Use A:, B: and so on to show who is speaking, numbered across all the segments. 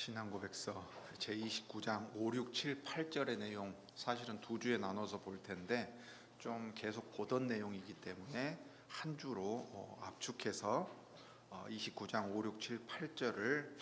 A: 신앙고백서 제29장 5, 6, 7, 8절의 내용 사실은 두 주에 나눠서 볼 텐데 좀 계속 보던 내용이기 때문에 한 주로 압축해서 29장 5, 6, 7, 8절을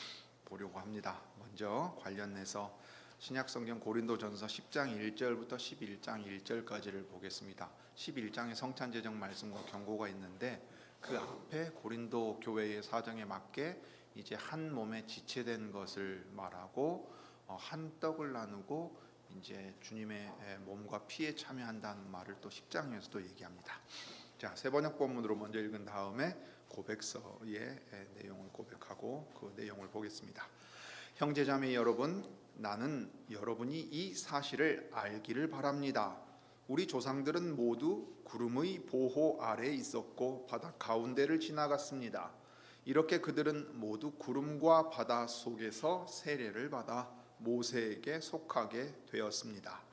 A: 보려고 합니다. 먼저 관련해서 신약성경 고린도전서 10장 1절부터 11장 1절까지를 보겠습니다. 11장의 성찬제정 말씀과 경고가 있는데 그 앞에 고린도 교회의 사정에 맞게 이제 한 몸에 지체된 것을 말하고 한 떡을 나누고 이제 주님의 몸과 피에 참여한다는 말을 또 10장에서도 얘기합니다. 자, 세번역 본문으로 먼저 읽은 다음에 고백서의 내용을 고백하고 그 내용을 보겠습니다. 형제자매 여러분, 나는 여러분이 이 사실을 알기를 바랍니다. 우리 조상들은 모두 구름의 보호 아래에 있었고 바다 가운데를 지나갔습니다. 이렇게 그들은 모두 구름과 바다 속에서 세례를 받아 모세에게 속하게 되었습니다.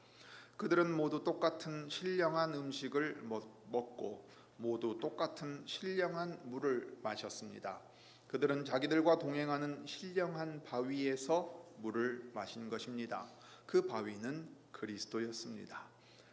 A: 그들은 모두 똑같은 신령한 음식을 먹고 모두 똑같은 신령한 물을 마셨습니다. 그들은 자기들과 동행하는 신령한 바위에서 물을 마신 것입니다. 그 바위는 그리스도였습니다.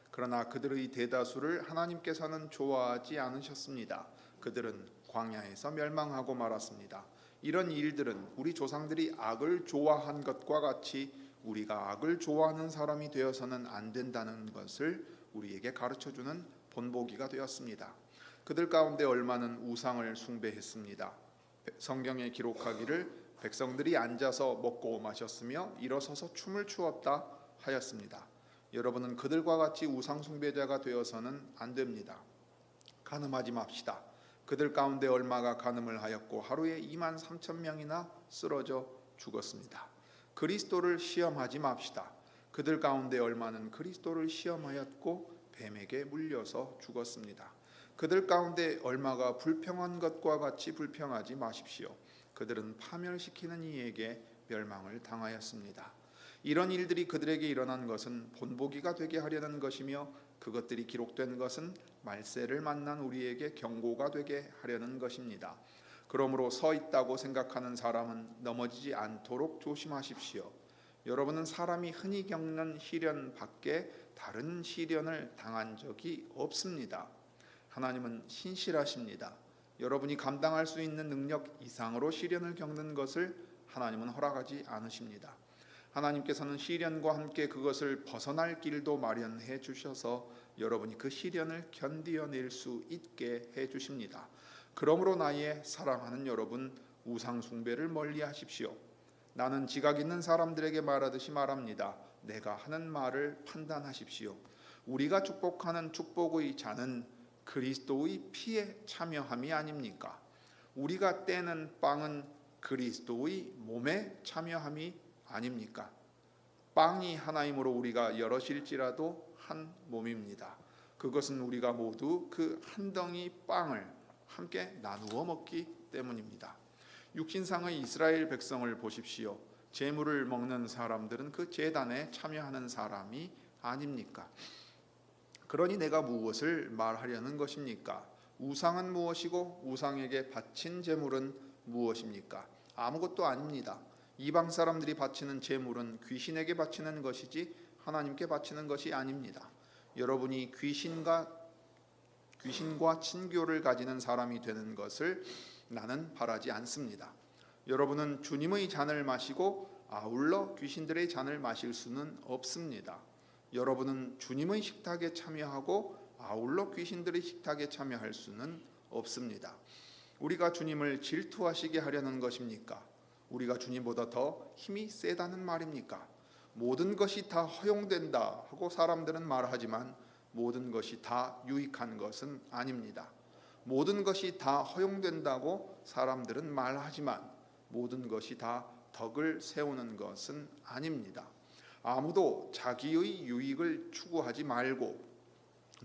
A: 그러나 그들의 대다수를 하나님께서는 좋아하지 않으셨습니다. 그들은 광야에서 멸망하고 말았습니다. 이런 일들은 우리 조상들이 악을 좋아한 것과 같이 우리가 악을 좋아하는 사람이 되어서는 안 된다는 것을 우리에게 가르쳐주는 본보기가 되었습니다. 그들 가운데 얼마는 우상을 숭배했습니다. 성경에 기록하기를 백성들이 앉아서 먹고 마셨으며 일어서서 춤을 추었다 하였습니다. 여러분은 그들과 같이 우상 숭배자가 되어서는 안 됩니다. 간음하지 맙시다. 그들 가운데 얼마가 간음을 하였고 하루에 23,000명이나 쓰러져 죽었습니다. 그리스도를 시험하지 맙시다. 그들 가운데 얼마는 그리스도를 시험하였고 뱀에게 물려서 죽었습니다. 그들 가운데 얼마가 불평한 것과 같이 불평하지 마십시오. 그들은 파멸시키는 이에게 멸망을 당하였습니다. 이런 일들이 그들에게 일어난 것은 본보기가 되게 하려는 것이며 그것들이 기록된 것은 말세를 만난 우리에게 경고가 되게 하려는 것입니다. 그러므로 서 있다고 생각하는 사람은 넘어지지 않도록 조심하십시오. 여러분은 사람이 흔히 겪는 시련 밖에 다른 시련을 당한 적이 없습니다. 하나님은 신실하십니다. 여러분이 감당할 수 있는 능력 이상으로 시련을 겪는 것을 하나님은 허락하지 않으십니다. 하나님께서는 시련과 함께 그것을 벗어날 길도 마련해 주셔서 여러분이 그 시련을 견디어낼 수 있게 해 주십니다. 그러므로 나의 사랑하는 여러분, 우상 숭배를 멀리 하십시오. 나는 지각 있는 사람들에게 말하듯이 말합니다. 내가 하는 말을 판단하십시오. 우리가 축복하는 축복의 잔은 그리스도의 피에 참여함이 아닙니까? 우리가 떼는 빵은 그리스도의 몸에 참여함이 아닙니까? 빵이 하나이므로 우리가 여럿일지라도 한 몸입니다. 그것은 우리가 모두 그 한 덩이 빵을 함께 나누어 먹기 때문입니다. 육신상의 이스라엘 백성을 보십시오. 제물을 먹는 사람들은 그 제단에 참여하는 사람이 아닙니까? 그러니 내가 무엇을 말하려는 것입니까? 우상은 무엇이고 우상에게 바친 제물은 무엇입니까? 아무것도 아닙니다. 이방 사람들이 바치는 제물은 귀신에게 바치는 것이지 하나님께 바치는 것이 아닙니다. 여러분이 귀신과 친교를 가지는 사람이 되는 것을 나는 바라지 않습니다. 여러분은 주님의 잔을 마시고 아울러 귀신들의 잔을 마실 수는 없습니다. 여러분은 주님의 식탁에 참여하고 아울러 귀신들의 식탁에 참여할 수는 없습니다. 우리가 주님을 질투하시게 하려는 것입니까? 우리가 주님보다 더 힘이 세다는 말입니까? 모든 것이 다 허용된다 하고 사람들은 말하지만 모든 것이 다 유익한 것은 아닙니다. 모든 것이 다 허용된다고 사람들은 말하지만 모든 것이 다 덕을 세우는 것은 아닙니다. 아무도 자기의 유익을 추구하지 말고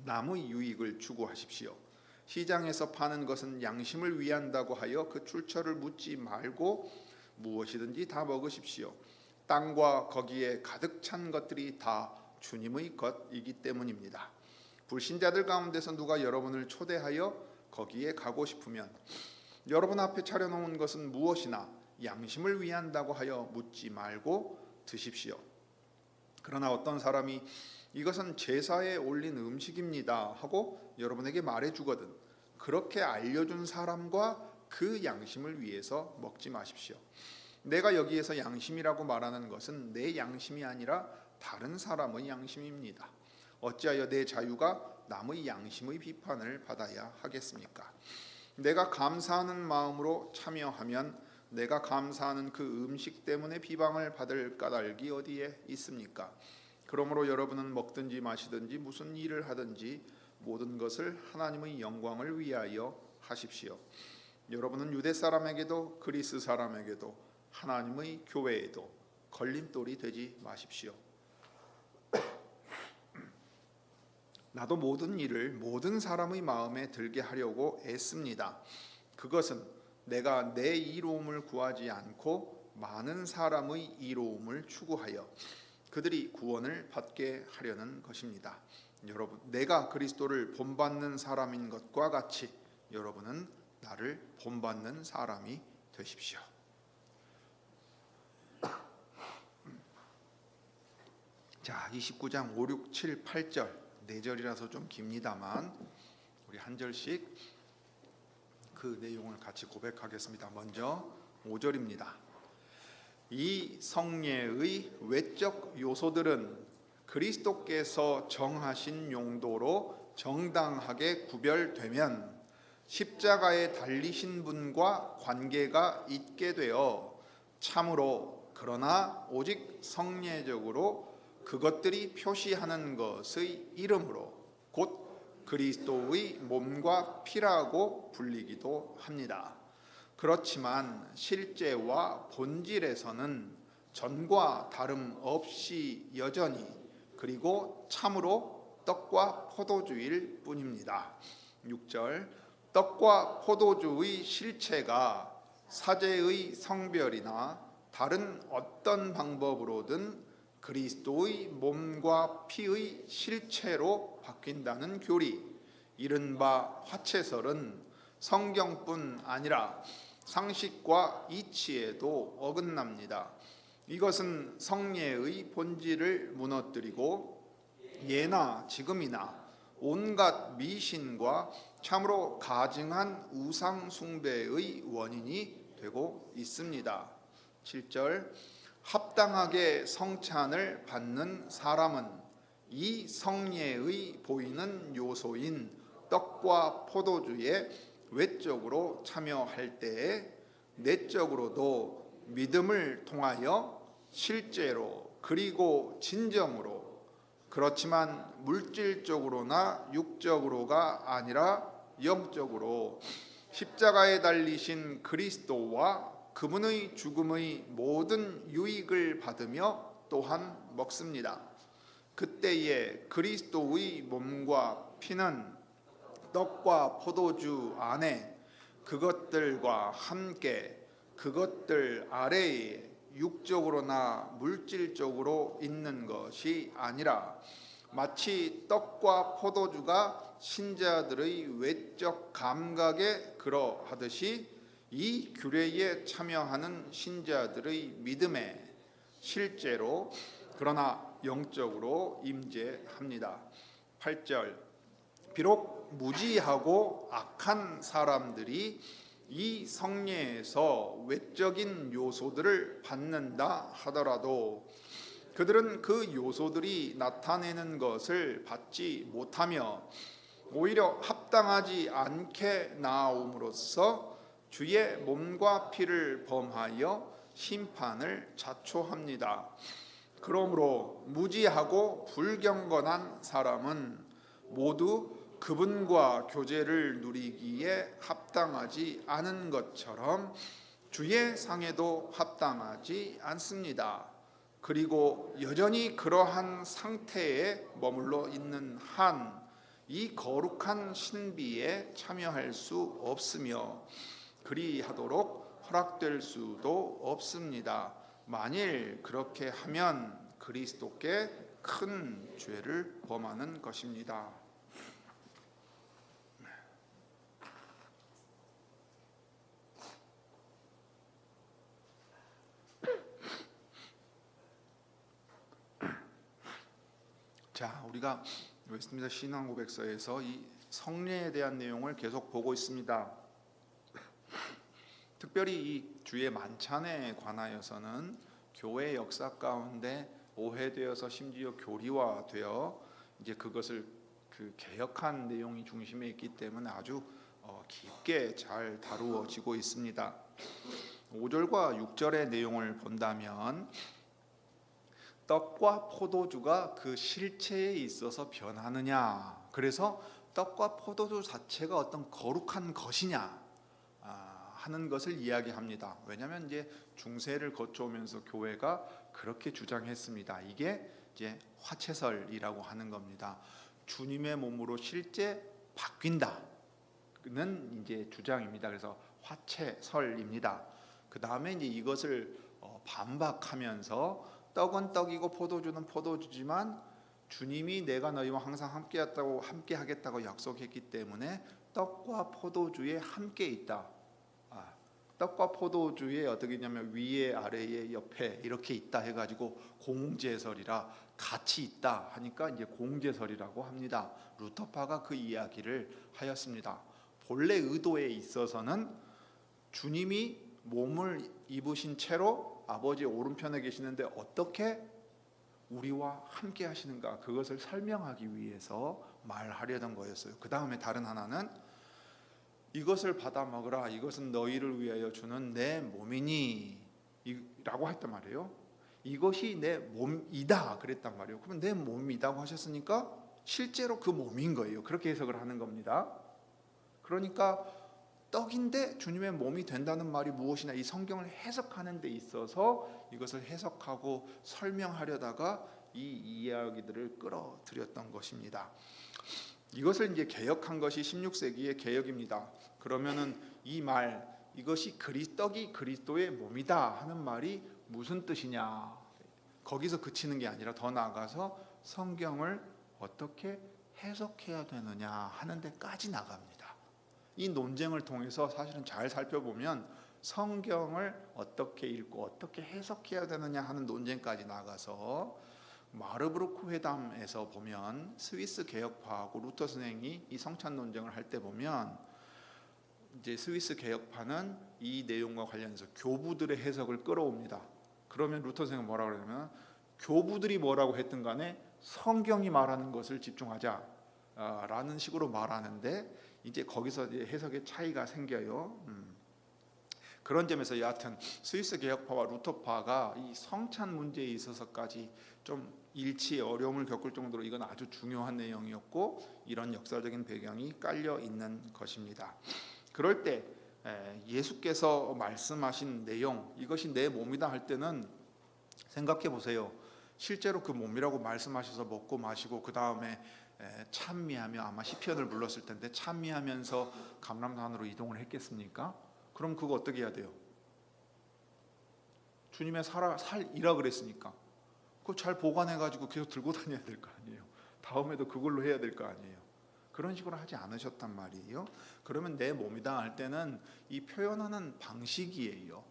A: 남의 유익을 추구하십시오. 시장에서 파는 것은 양심을 위한다고 하여 그 출처를 묻지 말고 무엇이든지 다 먹으십시오. 땅과 거기에 가득 찬 것들이 다 주님의 것이기 때문입니다. 불신자들 가운데서 누가 여러분을 초대하여 거기에 가고 싶으면 여러분 앞에 차려놓은 것은 무엇이나 양심을 위한다고 하여 묻지 말고 드십시오. 그러나 어떤 사람이 이것은 제사에 올린 음식입니다 하고 여러분에게 말해주거든 그렇게 알려준 사람과 그 양심을 위해서 먹지 마십시오. 내가 여기에서 양심이라고 말하는 것은 내 양심이 아니라 다른 사람의 양심입니다. 어찌하여 내 자유가 남의 양심의 비판을 받아야 하겠습니까? 내가 감사하는 마음으로 참여하면 내가 감사하는 그 음식 때문에 비방을 받을 까닭이 어디에 있습니까? 그러므로 여러분은 먹든지 마시든지 무슨 일을 하든지 모든 것을 하나님의 영광을 위하여 하십시오. 여러분은 유대 사람에게도 그리스 사람에게도 하나님의 교회에도 걸림돌이 되지 마십시오. 나도 모든 일을 모든 사람의 마음에 들게 하려고 애씁니다. 그것은 내가 내 이로움을 구하지 않고 많은 사람의 이로움을 추구하여 그들이 구원을 받게 하려는 것입니다. 여러분, 내가 그리스도를 본받는 사람인 것과 같이 여러분은 나를 본받는 사람이 되십시오. 자, 29장 5, 6, 7, 8절 4절이라서 좀 깁니다만 우리 한 절씩 그 내용을 같이 고백하겠습니다. 먼저 5절입니다. 이 성례의 외적 요소들은 그리스도께서 정하신 용도로 정당하게 구별되면 십자가에 달리신 분과 관계가 있게 되어 참으로 그러나 오직 성례적으로 그것들이 표시하는 것의 이름으로 곧 그리스도의 몸과 피라고 불리기도 합니다. 그렇지만 실제와 본질에서는 전과 다름없이 여전히 그리고 참으로 떡과 포도주일 뿐입니다. 6절 떡과 포도주의 실체가 사제의 성별이나 다른 어떤 방법으로든 그리스도의 몸과 피의 실체로 바뀐다는 교리, 이른바 화채설은 성경뿐 아니라 상식과 이치에도 어긋납니다. 이것은 성례의 본질을 무너뜨리고 예나 지금이나 온갖 미신과 참으로 가증한 우상 숭배의 원인이 되고 있습니다. 7절 합당하게 성찬을 받는 사람은 이 성례의 보이는 요소인 떡과 포도주에 외적으로 참여할 때에 내적으로도 믿음을 통하여 실제로 그리고 진정으로 그렇지만 물질적으로나 육적으로가 아니라 영적으로 십자가에 달리신 그리스도와 그분의 죽음의 모든 유익을 받으며 또한 먹습니다. 그때에 그리스도의 몸과 피는 떡과 포도주 안에 그것들과 함께 그것들 아래에 육적으로나 물질적으로 있는 것이 아니라 마치 떡과 포도주가 신자들의 외적 감각에 그러하듯이 이 규례에 참여하는 신자들의 믿음에 실제로 그러나 영적으로 임재합니다. 8절 비록 무지하고 악한 사람들이 이 성례에서 외적인 요소들을 받는다 하더라도 그들은 그 요소들이 나타내는 것을 받지 못하며 오히려 합당하지 않게 나아옴으로써 주의 몸과 피를 범하여 심판을 자초합니다. 그러므로 무지하고 불경건한 사람은 모두 그분과 교제를 누리기에 합당하지 않은 것처럼 주의 상에도 합당하지 않습니다. 그리고 여전히 그러한 상태에 머물러 있는 한 이 거룩한 신비에 참여할 수 없으며 그리하도록 허락될 수도 없습니다. 만일 그렇게 하면 그리스도께 큰 죄를 범하는 것입니다. 자, 우리가 웨스트민스터 신앙고백서에서 이 성례에 대한 내용을 계속 보고 있습니다. 특별히 이 주의 만찬에 관하여서는 교회 역사 가운데 오해되어서 심지어 교리화되어 이제 그것을 개혁한 내용이 중심에 있기 때문에 아주 깊게 잘 다루어지고 있습니다. 5절과 6절의 내용을 본다면 떡과 포도주가 그 실체에 있어서 변하느냐, 그래서 떡과 포도주 자체가 어떤 거룩한 것이냐 하는 것을 이야기합니다. 왜냐하면 이제 중세를 거쳐오면서 교회가 그렇게 주장했습니다. 이게 이제 화채설이라고 하는 겁니다. 주님의 몸으로 실제 바뀐다는 이제 주장입니다. 그래서 화채설입니다. 그 다음에 이제 이것을 반박하면서 떡은 떡이고 포도주는 포도주지만 주님이 내가 너희와 항상 함께 하겠다고 약속했기 때문에 떡과 포도주에 함께 있다. 떡과 포도주에 어떻게 있냐면 위에 아래에 옆에 이렇게 있다 해가지고 공제설이라 같이 있다 하니까 이제 공제설이라고 합니다. 루터파가 그 이야기를 하였습니다. 본래 의도에 있어서는 주님이 몸을 입으신 채로 아버지의 오른편에 계시는데 어떻게 우리와 함께 하시는가, 그것을 설명하기 위해서 말하려던 거였어요. 그 다음에 다른 하나는 이것을 받아 먹으라, 이것은 너희를 위하여 주는 내 몸이니 라고 했단 말이에요. 이것이 내 몸이다 그랬단 말이에요. 그러면 내 몸이라고 하셨으니까 실제로 그 몸인 거예요. 그렇게 해석을 하는 겁니다. 그러니까 떡인데 주님의 몸이 된다는 말이 무엇이냐, 이 성경을 해석하는 데 있어서 이것을 해석하고 설명하려다가 이 이야기들을 끌어들였던 것입니다. 이것을 이제 개혁한 것이 16세기의 개혁입니다. 그러면은 이 말, 이것이 떡이 그리스도의 몸이다 하는 말이 무슨 뜻이냐, 거기서 그치는 게 아니라 더 나아가서 성경을 어떻게 해석해야 되느냐 하는 데까지 나갑니다. 이 논쟁을 통해서 사실은 잘 살펴보면 성경을 어떻게 읽고 어떻게 해석해야 되느냐 하는 논쟁까지 나가서 마르부르크 회담에서 보면 스위스 개혁파하고 루터 선생이 이 성찬 논쟁을 할 때 보면 이제 스위스 개혁파는 이 내용과 관련해서 교부들의 해석을 끌어옵니다. 그러면 루터 선생은 뭐라고 그러냐면 교부들이 뭐라고 했든 간에 성경이 말하는 것을 집중하자 라는 식으로 말하는데 이제 거기서 이제 해석의 차이가 생겨요. 그런 점에서 여하튼 스위스 개혁파와 루터파가 이 성찬 문제에 있어서까지 좀 일치의 어려움을 겪을 정도로 이건 아주 중요한 내용이었고 이런 역사적인 배경이 깔려 있는 것입니다. 그럴 때 예수께서 말씀하신 내용, 이것이 내 몸이다 할 때는 생각해 보세요. 실제로 그 몸이라고 말씀하셔서 먹고 마시고 그 다음에 찬미하며, 아마 시편을 불렀을 텐데 찬미하면서 감람산으로 이동을 했겠습니까? 그럼 그거 어떻게 해야 돼요? 주님의 살이라 그랬으니까 그거 잘 보관해가지고 계속 들고 다녀야 될 거 아니에요. 다음에도 그걸로 해야 될 거 아니에요. 그런 식으로 하지 않으셨단 말이에요. 그러면 내 몸이다 할 때는 이 표현하는 방식이에요.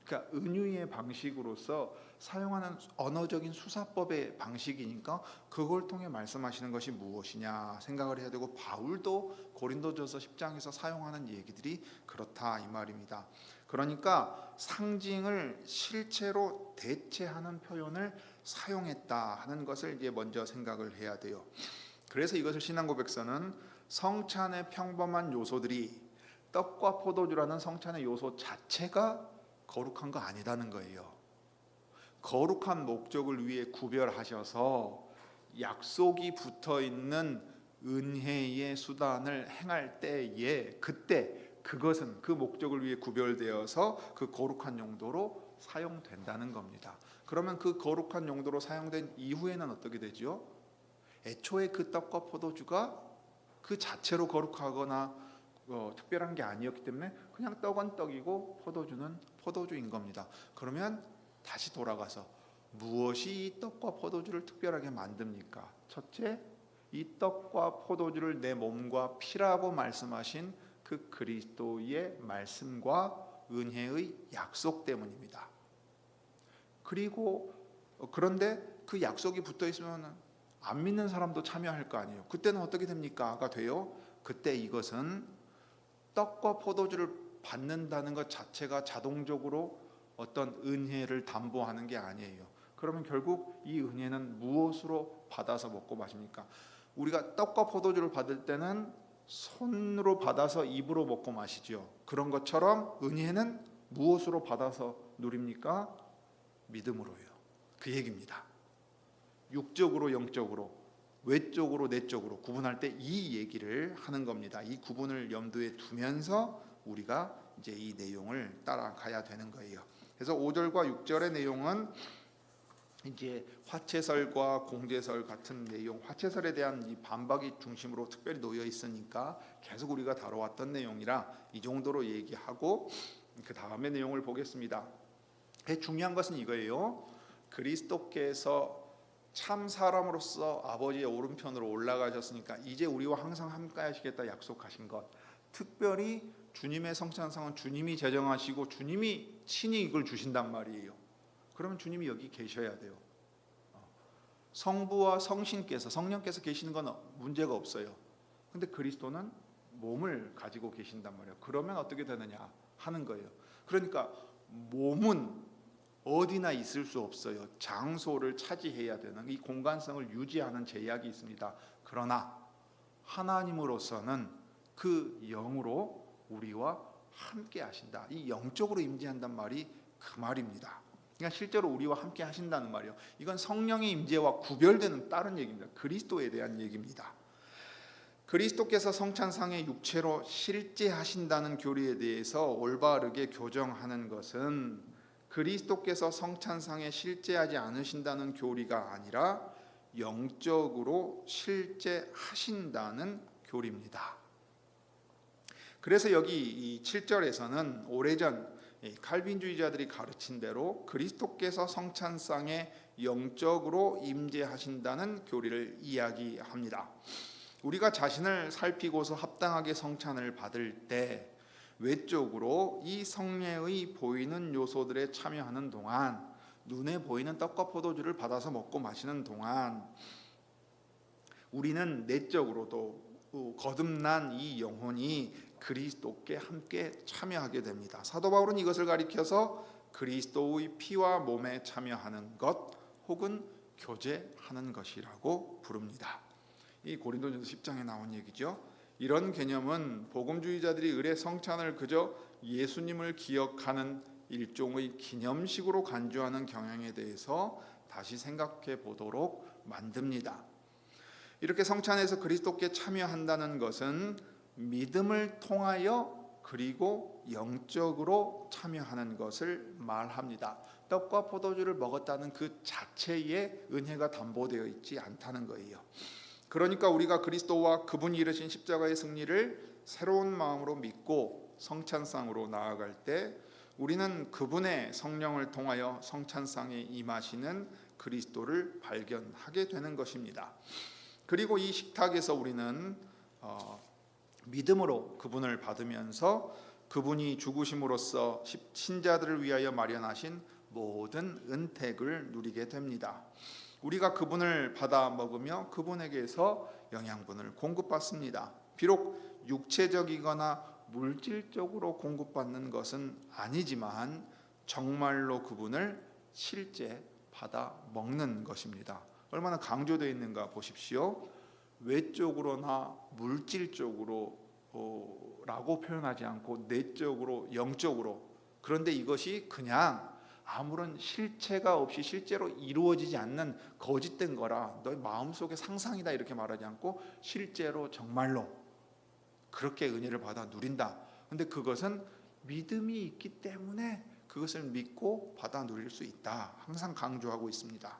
A: 그러니까 은유의 방식으로서 사용하는 언어적인 수사법의 방식이니까 그걸 통해 말씀하시는 것이 무엇이냐 생각을 해야 되고, 바울도 고린도전서 10장에서 사용하는 얘기들이 그렇다 이 말입니다. 그러니까 상징을 실체로 대체하는 표현을 사용했다 하는 것을 이제 먼저 생각을 해야 돼요. 그래서 이것을 신앙고백서는 성찬의 평범한 요소들이 떡과 포도주라는 성찬의 요소 자체가 거룩한 거 아니다는 거예요. 거룩한 목적을 위해 구별하셔서 약속이 붙어있는 은혜의 수단을 행할 때에 그때 그것은 그 목적을 위해 구별되어서 그 거룩한 용도로 사용된다는 겁니다. 그러면 그 거룩한 용도로 사용된 이후에는 어떻게 되죠? 애초에 그 떡과 포도주가 그 자체로 거룩하거나 특별한 게 아니었기 때문에 그냥 떡은 떡이고 포도주는 포도주인 겁니다. 그러면 다시 돌아가서 무엇이 이 떡과 포도주를 특별하게 만듭니까? 첫째, 이 떡과 포도주를 내 몸과 피라고 말씀하신 그 그리스도의 말씀과 은혜의 약속 때문입니다. 그리고 그런데 그 약속이 붙어 있으면 안 믿는 사람도 참여할 거 아니에요. 그때는 어떻게 됩니까?가 돼요. 그때 이것은 떡과 포도주를 받는다는 것 자체가 자동적으로 어떤 은혜를 담보하는 게 아니에요. 그러면 결국 이 은혜는 무엇으로 받아서 먹고 마십니까? 우리가 떡과 포도주를 받을 때는 손으로 받아서 입으로 먹고 마시죠. 그런 것처럼 은혜는 무엇으로 받아서 누립니까? 믿음으로요. 그 얘기입니다. 육적으로 영적으로, 외적으로 내적으로 구분할 때 이 얘기를 하는 겁니다. 이 구분을 염두에 두면서 우리가 이제 이 내용을 따라가야 되는 거예요. 그래서 5절과 6절의 내용은 이제 화채설과 공제설 같은 내용, 화채설에 대한 이 반박이 중심으로 특별히 놓여 있으니까 계속 우리가 다뤄왔던 내용이라 이 정도로 얘기하고 그 다음의 내용을 보겠습니다. 중요한 것은 이거예요. 그리스도께서 참 사람으로서 아버지의 오른편으로 올라가셨으니까 이제 우리와 항상 함께 하시겠다 약속하신 것, 특별히 주님의 성찬상은 주님이 제정하시고 주님이 친히 이걸 주신단 말이에요. 그러면 주님이 여기 계셔야 돼요. 성부와 성신께서, 성령께서 계시는 건 문제가 없어요. 근데 그리스도는 몸을 가지고 계신단 말이에요. 그러면 어떻게 되느냐 하는 거예요. 그러니까 몸은 어디나 있을 수 없어요. 장소를 차지해야 되는 이 공간성을 유지하는 제약이 있습니다. 그러나 하나님으로서는 그 영으로 우리와 함께 하신다. 이 영적으로 임재한단 말이 그 말입니다. 그러니까 실제로 우리와 함께 하신다는 말이에요. 이건 성령의 임재와 구별되는 다른 얘기입니다. 그리스도에 대한 얘기입니다. 그리스도께서 성찬상의 육체로 실제하신다는 교리에 대해서 올바르게 교정하는 것은 그리스도께서 성찬상에 실제하지 않으신다는 교리가 아니라 영적으로 실제하신다는 교리입니다. 그래서 여기 이 7절에서는 오래전 칼빈주의자들이 가르친 대로 그리스도께서 성찬상에 영적으로 임재하신다는 교리를 이야기합니다. 우리가 자신을 살피고서 합당하게 성찬을 받을 때 외적으로 이 성례의 보이는 요소들에 참여하는 동안, 눈에 보이는 떡과 포도주를 받아서 먹고 마시는 동안 우리는 내적으로도 거듭난 이 영혼이 그리스도께 함께 참여하게 됩니다. 사도 바울은 이것을 가리켜서 그리스도의 피와 몸에 참여하는 것 혹은 교제하는 것이라고 부릅니다. 이 고린도전서 10장에 나온 얘기죠. 이런 개념은 복음주의자들이 을의 성찬을 그저 예수님을 기억하는 일종의 기념식으로 간주하는 경향에 대해서 다시 생각해 보도록 만듭니다. 이렇게 성찬에서 그리스도께 참여한다는 것은 믿음을 통하여 그리고 영적으로 참여하는 것을 말합니다. 떡과 포도주를 먹었다는 그 자체에 은혜가 담보되어 있지 않다는 거예요. 그러니까 우리가 그리스도와 그분이 이루신 십자가의 승리를 새로운 마음으로 믿고 성찬상으로 나아갈 때 우리는 그분의 성령을 통하여 성찬상에 임하시는 그리스도를 발견하게 되는 것입니다. 그리고 이 식탁에서 우리는 믿음으로 그분을 받으면서 그분이 죽으심으로써 신자들을 위하여 마련하신 모든 은택을 누리게 됩니다. 우리가 그분을 받아 먹으며 그분에게서 영양분을 공급받습니다. 비록 육체적이거나 물질적으로 공급받는 것은 아니지만 정말로 그분을 실제 받아 먹는 것입니다. 얼마나 강조되어 있는가 보십시오. 외적으로나 물질적으로 라고 표현하지 않고 내적으로 영적으로, 그런데 이것이 그냥 아무런 실체가 없이 실제로 이루어지지 않는 거짓된 거라 너의 마음속의 상상이다 이렇게 말하지 않고 실제로 정말로 그렇게 은혜를 받아 누린다. 근데 그것은 믿음이 있기 때문에 그것을 믿고 받아 누릴 수 있다. 항상 강조하고 있습니다.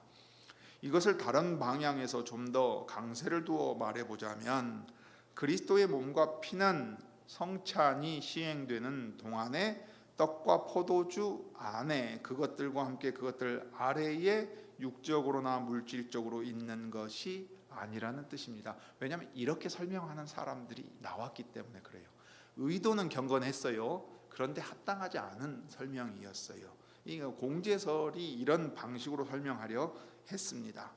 A: 이것을 다른 방향에서 좀 더 강세를 두어 말해보자면 그리스도의 몸과 피는 성찬이 시행되는 동안에 떡과 포도주 안에 그것들과 함께 그것들 아래에 육적으로나 물질적으로 있는 것이 아니라는 뜻입니다. 왜냐하면 이렇게 설명하는 사람들이 나왔기 때문에 그래요. 의도는 경건했어요. 그런데 합당하지 않은 설명이었어요. 이 공제설이 이런 방식으로 설명하려 했습니다.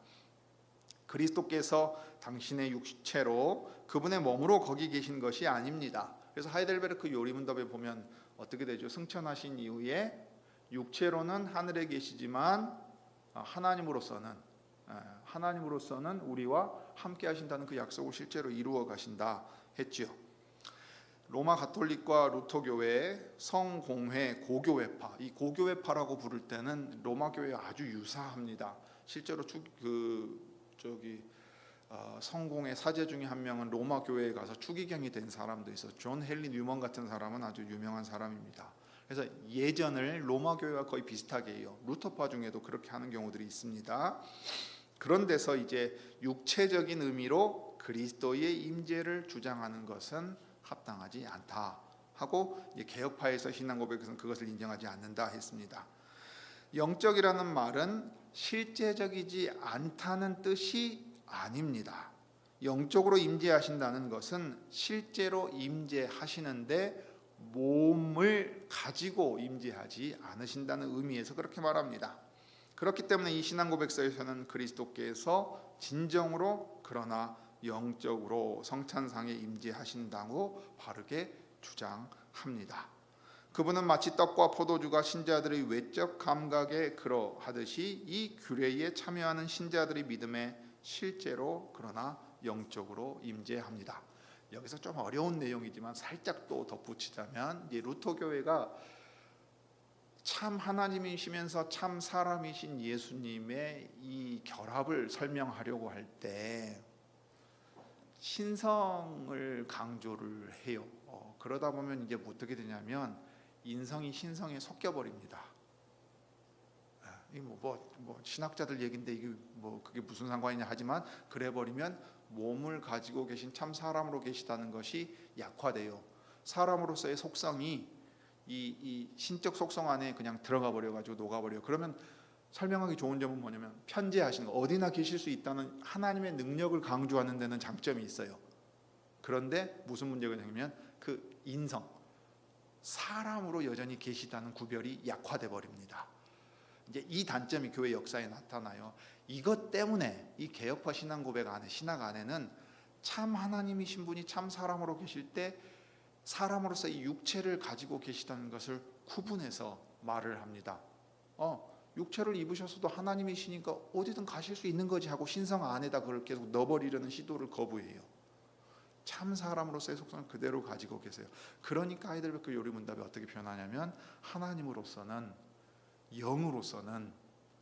A: 그리스도께서 당신의 육체로 그분의 몸으로 거기 계신 것이 아닙니다. 그래서 하이델베르크 요리문답에 보면 어떻게 되죠? 승천하신 이후에 육체로는 하늘에 계시지만 하나님으로서는 우리와 함께 하신다는 그 약속을 실제로 이루어 가신다 했지요. 로마 가톨릭과 루터 교회, 성공회, 고교회파, 이 고교회파라고 부를 때는 로마 교회와 아주 유사합니다. 실제로 성공회 사제 중에 한 명은 로마 교회에 가서 추기경이 된 사람도 있어. 존 헨리 뉴먼 같은 사람은 아주 유명한 사람입니다. 그래서 예전을 로마 교회와 거의 비슷하게 해요. 루터파 중에도 그렇게 하는 경우들이 있습니다. 그런 데서 이제 육체적인 의미로 그리스도의 임재를 주장하는 것은 합당하지 않다 하고, 개혁파에서 신앙 고백에서는 그것을 인정하지 않는다 했습니다. 영적이라는 말은 실제적이지 않다는 뜻이 아닙니다. 영적으로 임재하신다는 것은 실제로 임재하시는데 몸을 가지고 임재하지 않으신다는 의미에서 그렇게 말합니다. 그렇기 때문에 이 신앙 고백서에서는 그리스도께서 진정으로 그러나 영적으로 성찬상에 임재하신다고 바르게 주장합니다. 그분은 마치 떡과 포도주가 신자들의 외적 감각에 그러하듯이 이 규례에 참여하는 신자들의 믿음에 실제로 그러나 영적으로 임재합니다. 여기서 좀 어려운 내용이지만 살짝 또 덧붙이자면, 이제 루터 교회가 참 하나님이시면서 참 사람이신 예수님의 이 결합을 설명하려고 할 때 신성을 강조를 해요. 그러다 보면 이제 어떻게 되냐면 인성이 신성에 섞여 버립니다. 뭐 신학자들 얘긴데 이게 그게 무슨 상관이냐 하지만, 그래 버리면 몸을 가지고 계신 참 사람으로 계시다는 것이 약화돼요. 사람으로서의 속성이 이 신적 속성 안에 그냥 들어가 버려 가지고 녹아 버려. 그러면 설명하기 좋은 점은 뭐냐면, 편재하신 거, 어디나 계실 수 있다는 하나님의 능력을 강조하는 데는 장점이 있어요. 그런데 무슨 문제가 있냐면 그 인성, 사람으로 여전히 계시다는 구별이 약화돼 버립니다. 이제 이 단점이 교회 역사에 나타나요. 이것 때문에 이 개혁파 신앙 고백 안에, 신학 안에는 참 하나님이신 분이 참 사람으로 계실 때 사람으로서 이 육체를 가지고 계시다는 것을 구분해서 말을 합니다. 육체를 입으셔서도 하나님이시니까 어디든 가실 수 있는 거지 하고 신성 안에다 그걸 계속 넣어버리려는 시도를 거부해요. 참 사람으로서의 속성을 그대로 가지고 계세요. 그러니까 하이델베르크 요리문답이 어떻게 표현하냐면, 하나님으로서는, 영으로서는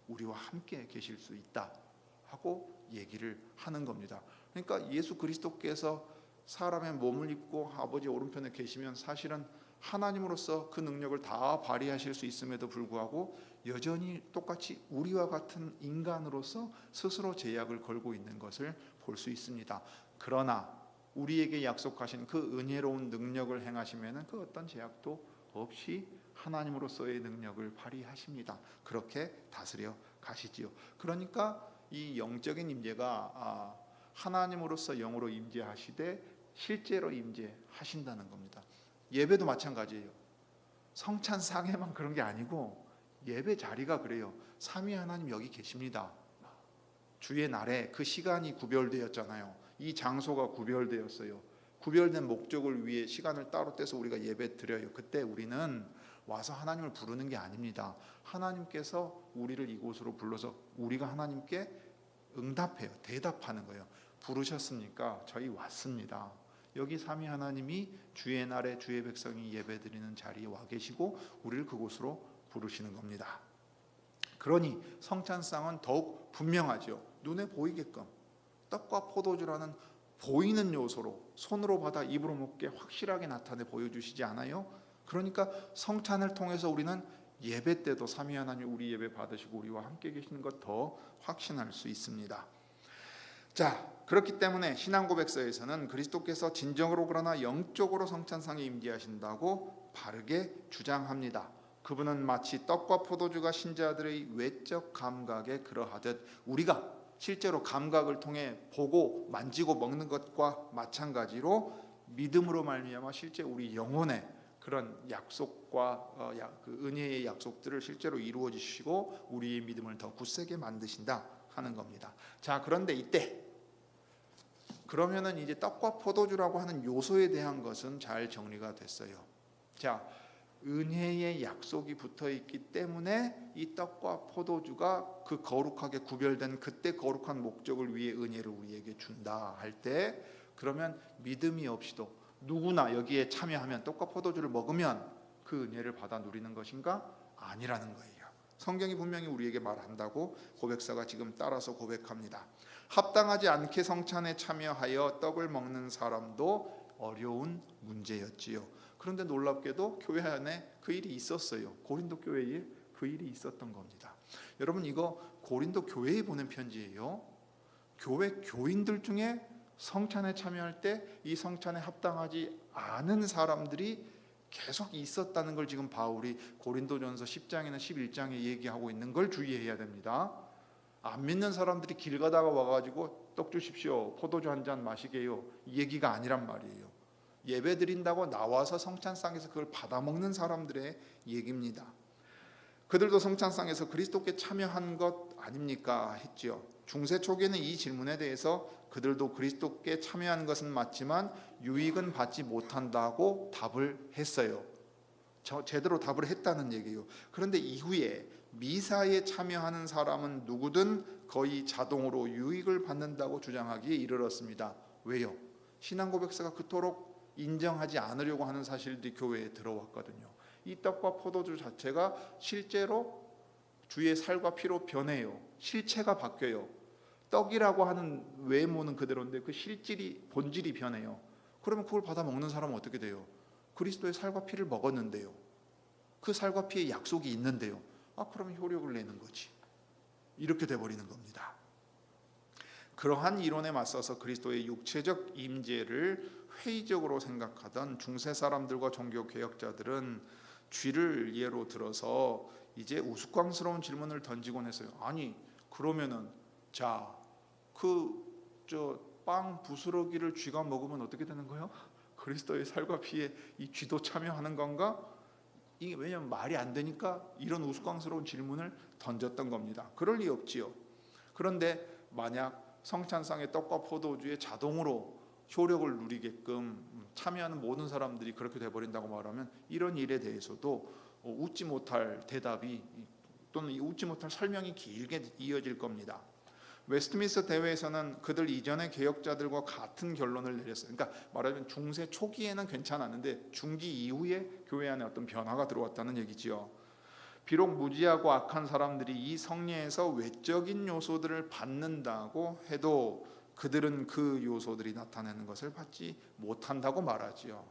A: 우리와 함께 계실 수 있다 하고 얘기를 하는 겁니다. 그러니까 예수 그리스도께서 사람의 몸을 입고 아버지 오른편에 계시면 사실은 하나님으로서 그 능력을 다 발휘하실 수 있음에도 불구하고 여전히 똑같이 우리와 같은 인간으로서 스스로 제약을 걸고 있는 것을 볼 수 있습니다. 그러나 우리에게 약속하신 그 은혜로운 능력을 행하시면은 그 어떤 제약도 없이 하나님으로서의 능력을 발휘하십니다. 그렇게 다스려 가시지요. 그러니까 이 영적인 임재가 하나님으로서 영으로 임재하시되 실제로 임재하신다는 겁니다. 예배도 마찬가지예요. 성찬상에만 그런 게 아니고 예배 자리가 그래요. 삼위 하나님 여기 계십니다. 주의 날에 그 시간이 구별되었잖아요. 이 장소가 구별되었어요. 구별된 목적을 위해 시간을 따로 떼서 우리가 예배 드려요. 그때 우리는 와서 하나님을 부르는 게 아닙니다. 하나님께서 우리를 이곳으로 불러서 우리가 하나님께 응답해요. 대답하는 거예요. 부르셨습니까? 저희 왔습니다. 여기 삼위 하나님이 주의 날에 주의 백성이 예배드리는 자리에 와 계시고 우리를 그곳으로 부르시는 겁니다. 그러니 성찬상은 더욱 분명하죠. 눈에 보이게끔 떡과 포도주라는 보이는 요소로 손으로 받아 입으로 먹게 확실하게 나타내 보여주시지 않아요? 그러니까 성찬을 통해서 우리는 예배 때도 삼위 하나님 우리 예배 받으시고 우리와 함께 계시는 것 더 확신할 수 있습니다. 자, 그렇기 때문에 신앙 고백서에서는 그리스도께서 진정으로 그러나 영적으로 성찬상에 임재하신다고 바르게 주장합니다. 그분은 마치 떡과 포도주가 신자들의 외적 감각에 그러하듯 우리가 실제로 감각을 통해 보고 만지고 먹는 것과 마찬가지로 믿음으로 말미암아 실제 우리 영혼에 그런 약속과 그 은혜의 약속들을 실제로 이루어 주시고 우리의 믿음을 더 굳세게 만드신다. 하는 겁니다. 자, 그런데 이때 그러면은 이제 떡과 포도주라고 하는 요소에 대한 것은 잘 정리가 됐어요. 자, 은혜의 약속이 붙어 있기 때문에 이 떡과 포도주가 그 거룩하게 구별된 그때 거룩한 목적을 위해 은혜를 우리에게 준다 할 때, 그러면 믿음이 없이도 누구나 여기에 참여하면 떡과 포도주를 먹으면 그 은혜를 받아 누리는 것인가? 아니라는 거예요. 성경이 분명히 우리에게 말한다고 고백사가 지금 따라서 고백합니다. 합당하지 않게 성찬에 참여하여 떡을 먹는 사람도 어려운 문제였지요. 그런데 놀랍게도 교회 안에 그 일이 있었어요. 고린도 교회에 그 일이 있었던 겁니다. 여러분, 이거 고린도 교회에 보낸 편지예요. 교회 교인들 중에 성찬에 참여할 때 이 성찬에 합당하지 않은 사람들이 계속 있었다는 걸 지금 바울이 고린도전서 10장이나 11장에 얘기하고 있는 걸 주의해야 됩니다. 안 믿는 사람들이 길 가다가 와가지고 떡 주십시오, 포도주 한 잔 마시게요, 이 얘기가 아니란 말이에요. 예배 드린다고 나와서 성찬상에서 그걸 받아먹는 사람들의 얘기입니다. 그들도 성찬상에서 그리스도께 참여한 것 아닙니까? 했지요. 중세 초기에는 이 질문에 대해서 그들도 그리스도께 참여한 것은 맞지만 유익은 받지 못한다고 답을 했어요. 제대로 답을 했다는 얘기예요. 그런데 이후에 미사에 참여하는 사람은 누구든 거의 자동으로 유익을 받는다고 주장하기에 이르렀습니다. 왜요? 신앙 고백사가 그토록 인정하지 않으려고 하는 사실들이 교회에 들어왔거든요. 이 떡과 포도주 자체가 실제로 주의 살과 피로 변해요. 실체가 바뀌어요. 떡이라고 하는 외모는 그대로인데 그 실질이, 본질이 변해요. 그러면 그걸 받아 먹는 사람은 어떻게 돼요? 그리스도의 살과 피를 먹었는데요, 그 살과 피의 약속이 있는데요, 그러면 효력을 내는 거지. 이렇게 돼버리는 겁니다. 그러한 이론에 맞서서 그리스도의 육체적 임재를 회의적으로 생각하던 중세 사람들과 종교 개혁자들은 쥐를 예로 들어서 이제 우스꽝스러운 질문을 던지곤 했어요. 아니, 그러면은 자, 빵 부스러기를 쥐가 먹으면 어떻게 되는 거예요? 그리스도의 살과 피에 이 쥐도 참여하는 건가? 이게 왜냐하면 말이 안 되니까 이런 우스꽝스러운 질문을 던졌던 겁니다. 그럴 리 없지요. 그런데 만약 성찬상의 떡과 포도주에 자동으로 효력을 누리게끔 참여하는 모든 사람들이 그렇게 돼버린다고 말하면 이런 일에 대해서도 웃지 못할 대답이 또는 웃지 못할 설명이 길게 이어질 겁니다. 웨스트민스터 대회에서는 그들 이전의 개혁자들과 같은 결론을 내렸어요. 그러니까 말하자면 중세 초기에는 괜찮았는데 중기 이후에 교회 안에 어떤 변화가 들어왔다는 얘기지요. 비록 무지하고 악한 사람들이 이 성례에서 외적인 요소들을 받는다고 해도 그들은 그 요소들이 나타내는 것을 받지 못한다고 말하지요.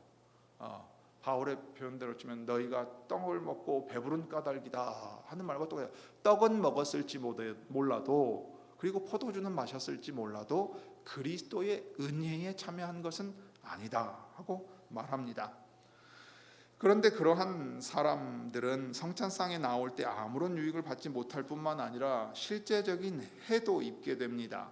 A: 바울의 표현대로 치면 너희가 떡을 먹고 배부른 까닭이다 하는 말과 똑같아요. 떡은 먹었을지 몰라도, 그리고 포도주는 마셨을지 몰라도 그리스도의 은혜에 참여한 것은 아니다 하고 말합니다. 그런데 그러한 사람들은 성찬상에 나올 때 아무런 유익을 받지 못할 뿐만 아니라 실제적인 해도 입게 됩니다.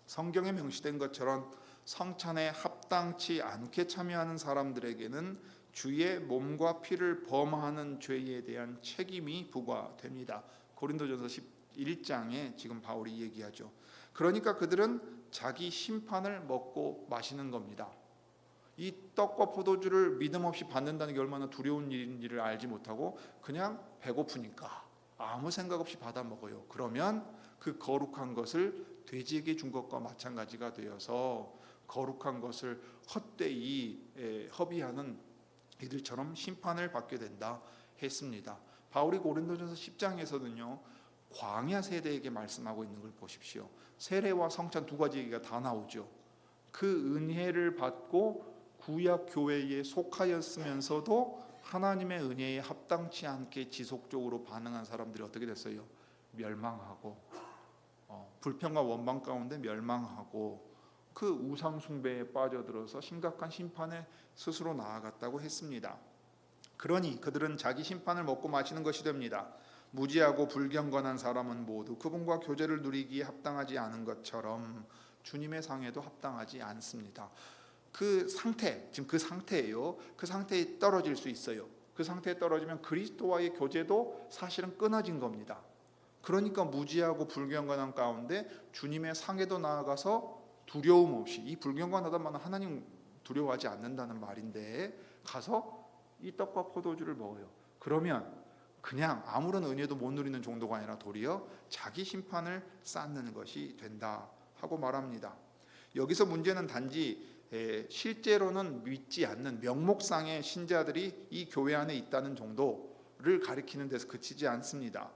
A: 성경에 명시된 것처럼 성찬에 합당치 않게 참여하는 사람들에게는 주의 몸과 피를 범하는 죄에 대한 책임이 부과됩니다. 고린도전서 11장에 지금 바울이 얘기하죠. 그러니까 그들은 자기 심판을 먹고 마시는 겁니다. 이 떡과 포도주를 믿음 없이 받는다는 게 얼마나 두려운 일인지를 알지 못하고 그냥 배고프니까 아무 생각 없이 받아 먹어요. 그러면 그 거룩한 것을 돼지에게 준 것과 마찬가지가 되어서 거룩한 것을 헛되이 허비하는 이들처럼 심판을 받게 된다 했습니다. 바울이 고린도전서 10장에서는요 광야 세대에게 말씀하고 있는 걸 보십시오. 세례와 성찬 두 가지 얘기가 다 나오죠. 그 은혜를 받고 구약 교회에 속하였으면서도 하나님의 은혜에 합당치 않게 지속적으로 반응한 사람들이 어떻게 됐어요? 멸망하고 불평과 원망 가운데 멸망하고 그 우상 숭배에 빠져들어서 심각한 심판에 스스로 나아갔다고 했습니다. 그러니 그들은 자기 심판을 먹고 마시는 것이 됩니다. 무지하고 불경건한 사람은 모두 그분과 교제를 누리기에 합당하지 않은 것처럼 주님의 상에도 합당하지 않습니다. 그 상태, 지금 그 상태예요. 그 상태에 떨어질 수 있어요. 그 상태에 떨어지면 그리스도와의 교제도 사실은 끊어진 겁니다. 그러니까 무지하고 불경건한 가운데 주님의 상에도 나아가서 두려움 없이, 이 불경건하단 말은 하나님 두려워하지 않는다는 말인데, 가서 이 떡과 포도주를 먹어요. 그러면 그냥 아무런 은혜도 못 누리는 정도가 아니라 도리어 자기 심판을 쌓는 것이 된다 하고 말합니다. 여기서 문제는 단지 실제로는 믿지 않는 명목상의 신자들이 이 교회 안에 있다는 정도를 가리키는 데서 그치지 않습니다.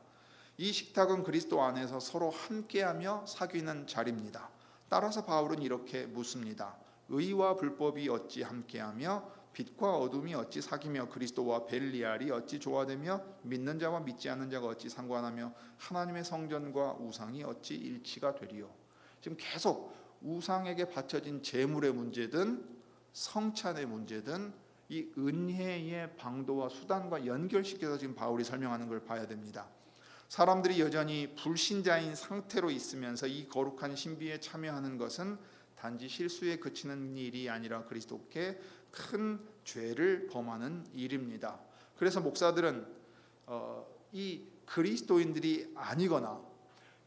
A: 이 식탁은 그리스도 안에서 서로 함께하며 사귀는 자리입니다. 따라서 바울은 이렇게 묻습니다. 의와 불법이 어찌 함께하며 빛과 어둠이 어찌 사귀며 그리스도와 벨리알이 어찌 조화되며 믿는 자와 믿지 않는 자가 어찌 상관하며 하나님의 성전과 우상이 어찌 일치가 되리요. 지금 계속 우상에게 바쳐진 제물의 문제든 성찬의 문제든 이 은혜의 방도와 수단과 연결시켜서 지금 바울이 설명하는 걸 봐야 됩니다. 사람들이 여전히 불신자인 상태로 있으면서 이 거룩한 신비에 참여하는 것은 단지 실수에 그치는 일이 아니라 그리스도께 큰 죄를 범하는 일입니다. 그래서 목사들은 이 그리스도인들이 아니거나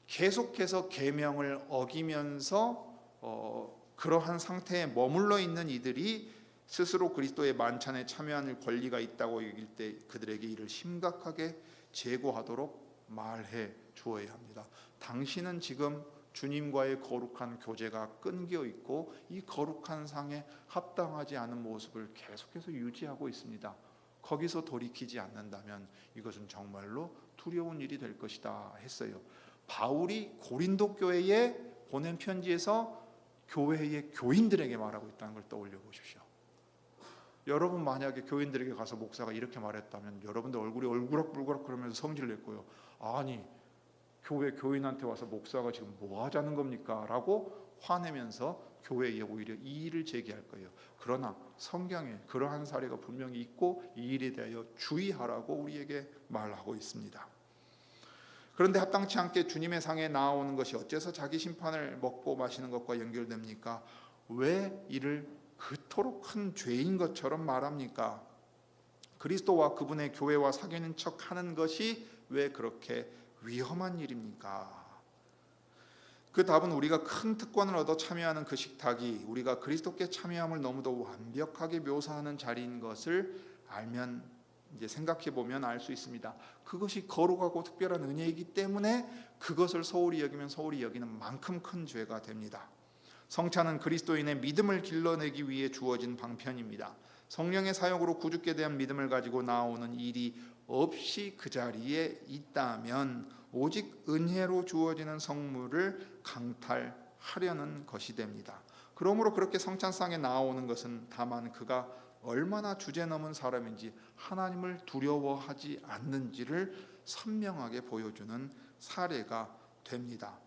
A: 계속해서 계명을 어기면서 그러한 상태에 머물러 있는 이들이 스스로 그리스도의 만찬에 참여하는 권리가 있다고 여길 때 그들에게 이를 심각하게 제고하도록 말해 주어야 합니다. 당신은 지금 주님과의 거룩한 교제가 끊겨 있고 이 거룩한 상에 합당하지 않은 모습을 계속해서 유지하고 있습니다. 거기서 돌이키지 않는다면 이것은 정말로 두려운 일이 될 것이다 했어요. 바울이 고린도 교회에 보낸 편지에서 교회의 교인들에게 말하고 있다는 걸 떠올려 보십시오. 여러분 만약에 교인들에게 가서 목사가 이렇게 말했다면 여러분들 얼굴이 얼그락불그락 그러면서 성질 냈고요. 아니 교회 교인한테 와서 목사가 지금 뭐 하자는 겁니까? 라고 화내면서 교회에 오히려 이의를 제기할 거예요. 그러나 성경에 그러한 사례가 분명히 있고 이 일에 대하여 주의하라고 우리에게 말하고 있습니다. 그런데 합당치 않게 주님의 상에 나아오는 것이 어째서 자기 심판을 먹고 마시는 것과 연결됩니까? 왜 이를 그토록 큰 죄인 것처럼 말합니까? 그리스도와 그분의 교회와 사귀는 척하는 것이 왜 그렇게 위험한 일입니까? 그 답은 우리가 큰 특권을 얻어 참여하는 그 식탁이 우리가 그리스도께 참여함을 너무도 완벽하게 묘사하는 자리인 것을 알면 이제 생각해 보면 알 수 있습니다. 그것이 거룩하고 특별한 은혜이기 때문에 그것을 소홀히 여기면 소홀히 여기는 만큼 큰 죄가 됩니다. 성찬은 그리스도인의 믿음을 길러내기 위해 주어진 방편입니다. 성령의 사역으로 구주께 대한 믿음을 가지고 나오는 일이 없이 그 자리에 있다면 오직 은혜로 주어지는 성물을 강탈하려는 것이 됩니다. 그러므로 그렇게 성찬상에 나오는 것은 다만 그가 얼마나 주제넘은 사람인지 하나님을 두려워하지 않는지를 선명하게 보여주는 사례가 됩니다.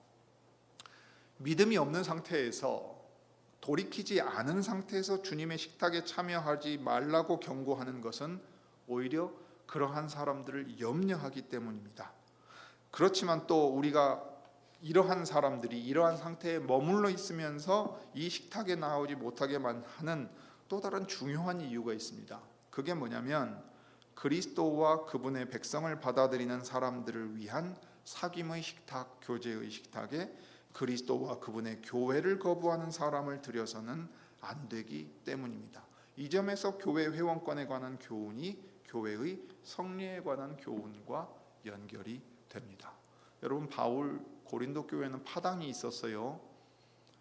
A: 믿음이 없는 상태에서 돌이키지 않은 상태에서 주님의 식탁에 참여하지 말라고 경고하는 것은 오히려 그러한 사람들을 염려하기 때문입니다. 그렇지만 또 우리가 이러한 사람들이 이러한 상태에 머물러 있으면서 이 식탁에 나오지 못하게 하는 또 다른 중요한 이유가 있습니다. 그게 뭐냐면 그리스도와 그분의 백성을 받아들이는 사람들을 위한 사귐의 식탁, 교제의 식탁에 그리스도와 그분의 교회를 거부하는 사람을 들여서는 안 되기 때문입니다. 이 점에서 교회 회원권에 관한 교훈이 교회의 성례에 관한 교훈과 연결이 됩니다. 여러분 바울 고린도 교회는 파당이 있었어요.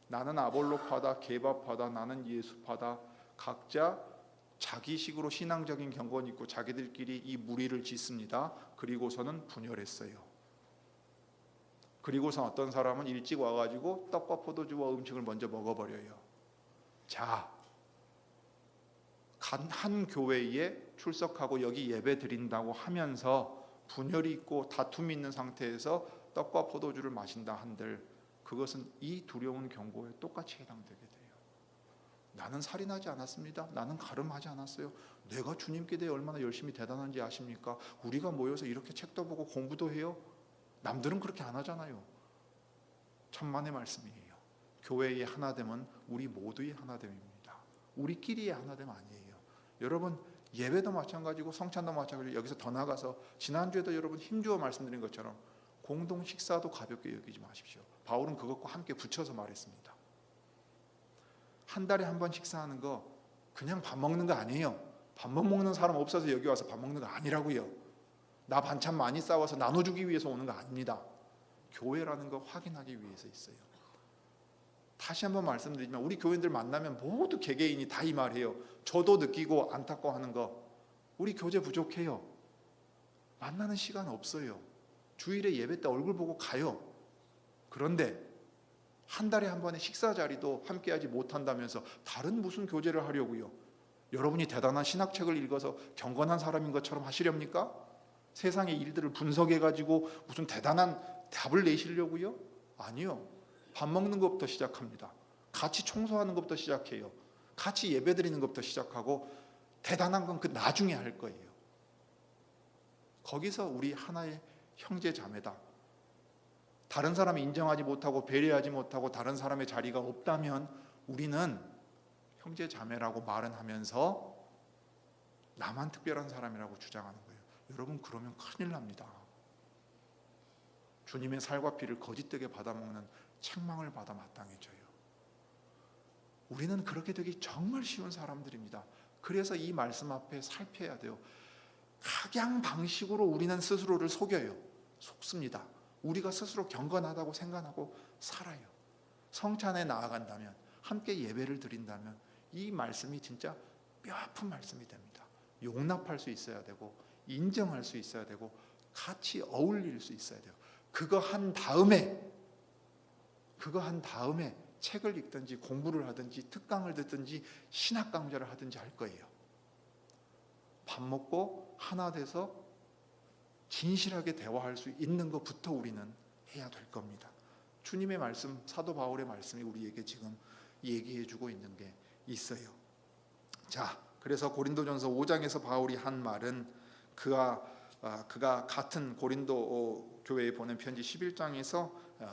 A: 나는 아볼로파다, 게바파다, 나는 예수파다. 각자 자기식으로 신앙적인 경건이 있고 자기들끼리 이 무리를 짓습니다. 그리고서는 분열했어요. 그리고서 어떤 사람은 일찍 와가지고 떡과 포도주와 음식을 먼저 먹어버려요. 자, 한 교회에 출석하고 여기 예배 드린다고 하면서 분열이 있고 다툼이 있는 상태에서 떡과 포도주를 마신다 한들 그것은 이 두려운 경고에 똑같이 해당되게 돼요. 나는 살인하지 않았습니다. 나는 가름하지 않았어요. 내가 주님께 대해 얼마나 열심히 대단한지 아십니까? 우리가 모여서 이렇게 책도 보고 공부도 해요. 남들은 그렇게 안 하잖아요. 천만의 말씀이에요. 교회의 하나됨은 우리 모두의 하나됨입니다. 우리끼리의 하나됨 아니에요. 여러분 예배도 마찬가지고 성찬도 마찬가지고 여기서 더 나가서 지난주에도 여러분 힘주어 말씀드린 것처럼 공동 식사도 가볍게 여기지 마십시오. 바울은 그것과 함께 붙여서 말했습니다. 한 달에 한 번 식사하는 거 그냥 밥 먹는 거 아니에요. 밥 못 먹는 사람 없어서 여기 와서 밥 먹는 거 아니라고요. 나 반찬 많이 싸워서 나눠주기 위해서 오는 거 아닙니다. 교회라는 거 확인하기 위해서 있어요. 다시 한번 말씀드리지만 우리 교인들 만나면 모두 개개인이 다 이 말해요. 저도 느끼고 안타까워하는 거, 우리 교제 부족해요. 만나는 시간 없어요. 주일에 예배 때 얼굴 보고 가요. 그런데 한 달에 한 번의 식사 자리도 함께하지 못한다면서 다른 무슨 교제를 하려고요? 여러분이 대단한 신학책을 읽어서 경건한 사람인 것처럼 하시렵니까? 세상의 일들을 분석해가지고 무슨 대단한 답을 내시려고요? 아니요. 밥 먹는 것부터 시작합니다. 같이 청소하는 것부터 시작해요. 같이 예배드리는 것부터 시작하고 대단한 건 그 나중에 할 거예요. 거기서 우리 하나의 형제 자매다. 다른 사람이 인정하지 못하고 배려하지 못하고 다른 사람의 자리가 없다면 우리는 형제 자매라고 말은 하면서 나만 특별한 사람이라고 주장하는 거예요. 여러분, 그러면 큰일 납니다. 주님의 살과 피를 거짓되게 받아먹는 책망을 받아 마땅해져요. 우리는 그렇게 되기 정말 쉬운 사람들입니다. 그래서 이 말씀 앞에 살펴야 돼요. 각양 방식으로 우리는 스스로를 속여요. 속습니다. 우리가 스스로 경건하다고 생각하고 살아요. 성찬에 나아간다면, 함께 예배를 드린다면 이 말씀이 진짜 뼈아픈 말씀이 됩니다. 용납할 수 있어야 되고 인정할 수 있어야 되고 같이 어울릴 수 있어야 돼요. 그거 한 다음에 책을 읽든지 공부를 하든지 특강을 듣든지 신학 강좌를 하든지 할 거예요. 밥 먹고 하나 돼서 진실하게 대화할 수 있는 것부터 우리는 해야 될 겁니다. 주님의 말씀, 사도 바울의 말씀이 우리에게 지금 얘기해주고 있는 게 있어요. 자, 그래서 고린도전서 5장에서 바울이 한 말은 그가 같은 고린도 교회에 보낸 편지 11장에서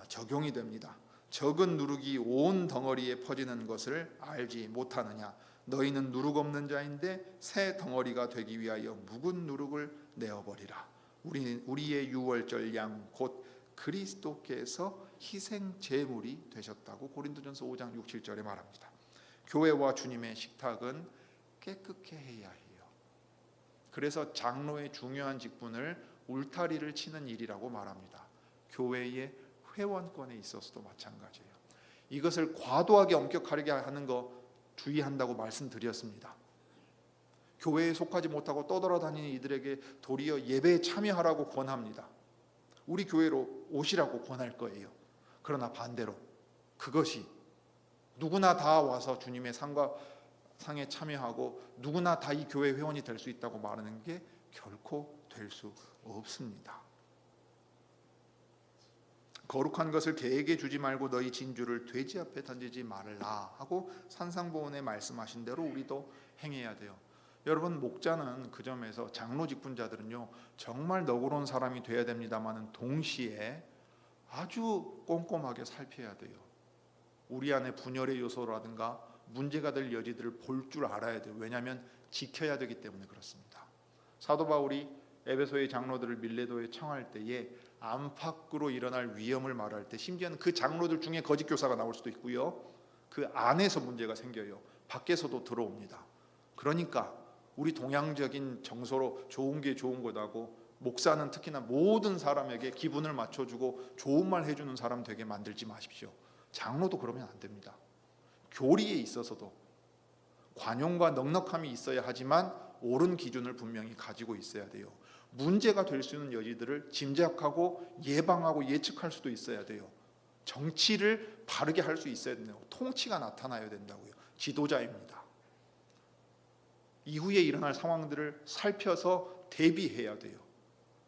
A: 적용이 됩니다. 적은 누룩이 온 덩어리에 퍼지는 것을 알지 못하느냐? 너희는 누룩 없는 자인데 새 덩어리가 되기 위하여 묵은 누룩을 내어버리라. 우리의 유월절 양 곧 그리스도께서 희생 제물이 되셨다고 고린도전서 5장 6, 7절에 말합니다. 교회와 주님의 식탁은 깨끗게 해야 해요. 그래서 장로의 중요한 직분을 울타리를 치는 일이라고 말합니다. 교회의 회원권에 있어서도 마찬가지예요. 이것을 과도하게 엄격하게 하는 거 주의한다고 말씀드렸습니다. 교회에 속하지 못하고 떠돌아다니는 이들에게 도리어 예배에 참여하라고 권합니다. 우리 교회로 오시라고 권할 거예요. 그러나 반대로 그것이 누구나 다 와서 주님의 상에 참여하고 누구나 다 이 교회 회원이 될 수 있다고 말하는 게 결코 될 수 없습니다. 거룩한 것을 개에게 주지 말고 너희 진주를 돼지 앞에 던지지 말라 하고 산상보훈에 말씀하신 대로 우리도 행해야 돼요. 여러분, 목자는 그 점에서 장로 직분자들은요 정말 너그러운 사람이 돼야 됩니다만 동시에 아주 꼼꼼하게 살펴야 돼요. 우리 안에 분열의 요소라든가 문제가 될 여지들을 볼 줄 알아야 돼요. 왜냐하면 지켜야 되기 때문에 그렇습니다. 사도 바울이 에베소의 장로들을 밀레도에 청할 때에 안팎으로 일어날 위험을 말할 때 심지어는 그 장로들 중에 거짓 교사가 나올 수도 있고요. 그 안에서 문제가 생겨요. 밖에서도 들어옵니다. 그러니까 우리 동양적인 정서로 좋은 게 좋은 거다고 목사는 특히나 모든 사람에게 기분을 맞춰주고 좋은 말 해주는 사람 되게 만들지 마십시오. 장로도 그러면 안 됩니다. 교리에 있어서도 관용과 넉넉함이 있어야 하지만 옳은 기준을 분명히 가지고 있어야 돼요. 문제가 될 수 있는 여지들을 짐작하고 예방하고 예측할 수도 있어야 돼요. 정치를 바르게 할 수 있어야 된다고. 통치가 나타나야 된다고요. 지도자입니다. 이후에 일어날 상황들을 살펴서 대비해야 돼요.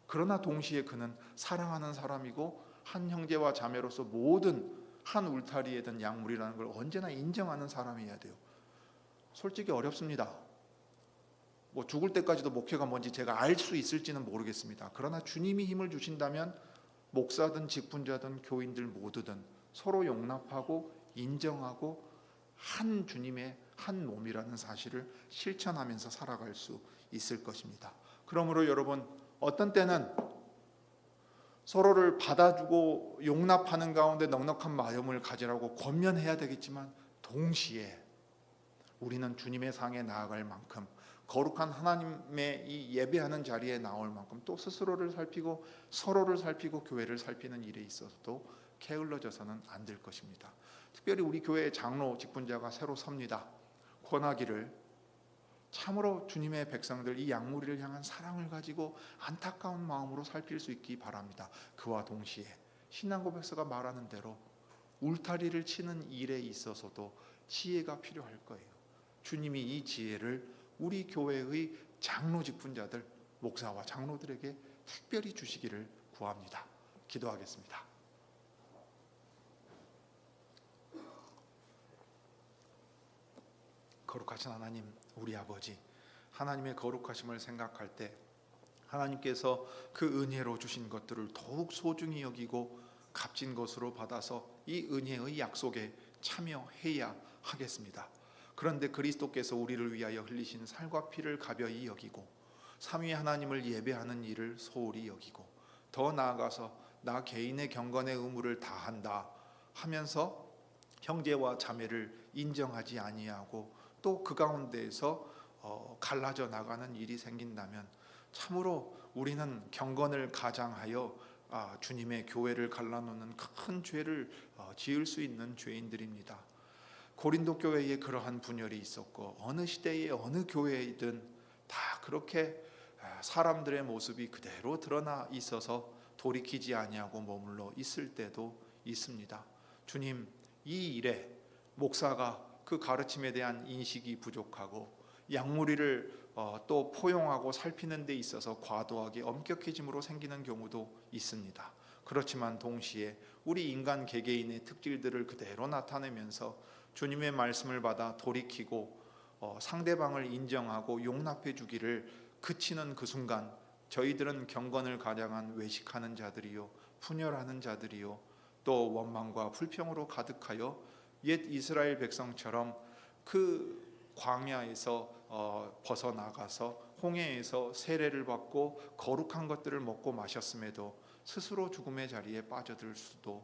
A: 그러나 동시에 그는 사랑하는 사람이고 한 형제와 자매로서 모든 한 울타리에 든 약물이라는 걸 언제나 인정하는 사람이어야 돼요. 솔직히 어렵습니다. 죽을 때까지도 목회가 뭔지 제가 알 수 있을지는 모르겠습니다. 그러나 주님이 힘을 주신다면 목사든 직분자든 교인들 모두든 서로 용납하고 인정하고 한 주님의 한 몸이라는 사실을 실천하면서 살아갈 수 있을 것입니다. 그러므로 여러분, 어떤 때는 서로를 받아주고 용납하는 가운데 넉넉한 마음을 가지라고 권면해야 되겠지만, 동시에 우리는 주님의 상에 나아갈 만큼, 거룩한 하나님의 이 예배하는 자리에 나올 만큼 또 스스로를 살피고 서로를 살피고 교회를 살피는 일에 있어서도 게을러져서는 안 될 것입니다. 특별히 우리 교회의 장로 직분자가 새로 섭니다. 권하기를 참으로 주님의 백성들, 이 양무리를 향한 사랑을 가지고 안타까운 마음으로 살필 수 있기 바랍니다. 그와 동시에 신앙고백서가 말하는 대로 울타리를 치는 일에 있어서도 지혜가 필요할 거예요. 주님이 이 지혜를 우리 교회의 장로 직분자들, 목사와 장로들에게 특별히 주시기를 구합니다. 기도하겠습니다. 거룩하신 하나님, 우리 아버지, 하나님의 거룩하심을 생각할 때 하나님께서 그 은혜로 주신 것들을 더욱 소중히 여기고 값진 것으로 받아서 이 은혜의 약속에 참여해야 하겠습니다. 그런데 그리스도께서 우리를 위하여 흘리신 살과 피를 가벼이 여기고 삼위 하나님을 예배하는 일을 소홀히 여기고, 더 나아가서 나 개인의 경건의 의무를 다한다 하면서 형제와 자매를 인정하지 아니하고 또 그 가운데에서 갈라져 나가는 일이 생긴다면 참으로 우리는 경건을 가장하여 주님의 교회를 갈라놓는 큰 죄를 지을 수 있는 죄인들입니다. 고린도 교회에 그러한 분열이 있었고, 어느 시대에 어느 교회이든 다 그렇게 사람들의 모습이 그대로 드러나 있어서 돌이키지 아니하고 머물러 있을 때도 있습니다. 주님, 이 일에 목사가 그 가르침에 대한 인식이 부족하고 양무리를 또 포용하고 살피는 데 있어서 과도하게 엄격해짐으로 생기는 경우도 있습니다. 그렇지만 동시에 우리 인간 개개인의 특질들을 그대로 나타내면서 주님의 말씀을 받아 돌이키고 상대방을 인정하고 용납해 주기를 그치는 그 순간, 저희들은 경건을 가장한 외식하는 자들이요, 분열하는 자들이요, 또 원망과 불평으로 가득하여 옛 이스라엘 백성처럼 그 광야에서 벗어나가서 홍해에서 세례를 받고 거룩한 것들을 먹고 마셨음에도 스스로 죽음의 자리에 빠져들 수도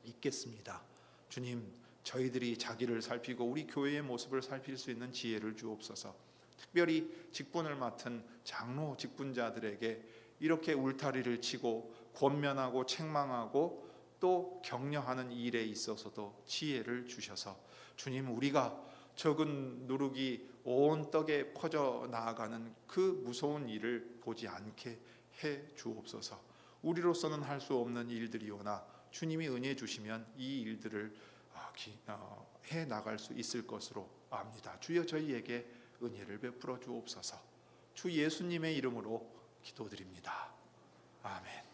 A: 있겠습니다. 주님, 저희들이 자기를 살피고 우리 교회의 모습을 살필 수 있는 지혜를 주옵소서. 특별히 직분을 맡은 장로 직분자들에게 이렇게 울타리를 치고 권면하고 책망하고 또 격려하는 일에 있어서도 지혜를 주셔서, 주님, 우리가 적은 누룩이 온 떡에 퍼져 나아가는 그 무서운 일을 보지 않게 해 주옵소서. 우리로서는 할 수 없는 일들이오나 주님이 은혜 주시면 이 일들을 해 나갈 수 있을 것으로 압니다. 주여, 저희에게 은혜를 베풀어 주옵소서. 주 예수님의 이름으로 기도드립니다. 아멘.